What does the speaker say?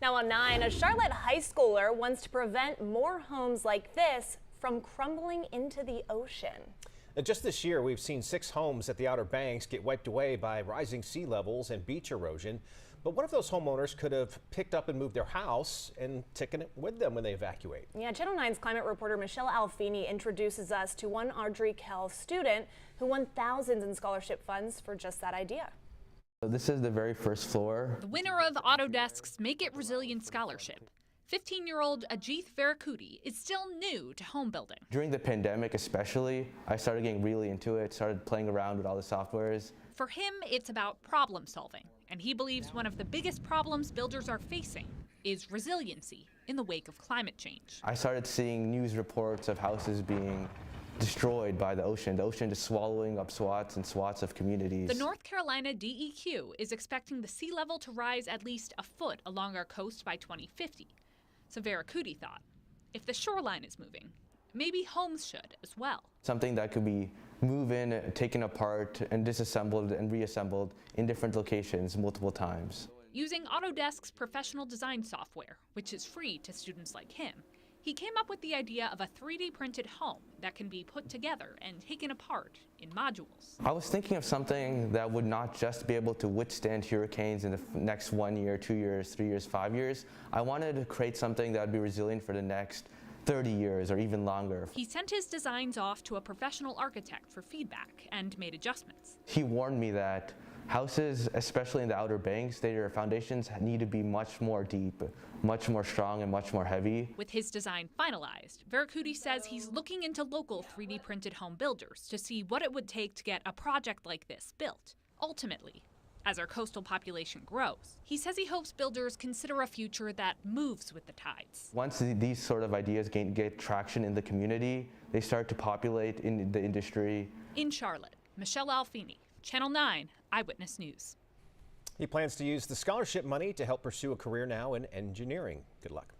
Now on 9, a Charlotte high schooler wants to prevent more homes like this from crumbling into the ocean. Just this year, we've seen 6 homes at the Outer Banks get wiped away by rising sea levels and beach erosion. But what if those homeowners could have picked up and moved their house and taken it with them when they evacuate? Yeah, Channel 9's climate reporter Michelle Alfini introduces us to one Audrey Kell student who won thousands in scholarship funds for just that idea. This is the very first floor. The winner of Autodesk's Make It Resilient Scholarship. 15-year-old Ajith Varikuti is still new to home building. During the pandemic especially, I started getting really into it, started playing around with all the softwares. For him, it's about problem solving, and he believes one of the biggest problems builders are facing is resiliency in the wake of climate change. I started seeing news reports of houses being destroyed by the ocean just swallowing up swaths and swaths of communities. The North Carolina DEQ is expecting the sea level to rise at least a foot along our coast by 2050. So Varikuti thought, if the shoreline is moving, maybe homes should as well. Something that could be moved in, taken apart, and disassembled and reassembled in different locations multiple times. Using Autodesk's professional design software, which is free to students like him, he came up with the idea of a 3D printed home that can be put together and taken apart in modules. I was thinking of something that would not just be able to withstand hurricanes in the next 1 year, 2 years, 3 years, 5 years. I wanted to create something that would be resilient for the next 30 years or even longer. He sent his designs off to a professional architect for feedback and made adjustments. He warned me that houses, especially in the Outer Banks, their foundations need to be much more deep, much more strong, and much more heavy. With his design finalized, Varikuti says he's looking into local 3D printed home builders to see what it would take to get a project like this built. Ultimately, as our coastal population grows, he says he hopes builders consider a future that moves with the tides. Once these sort of ideas get traction in the community, they start to populate in the industry. In Charlotte, Michelle Alfini, Channel 9 Eyewitness News. He plans to use the scholarship money to help pursue a career now in engineering. Good luck.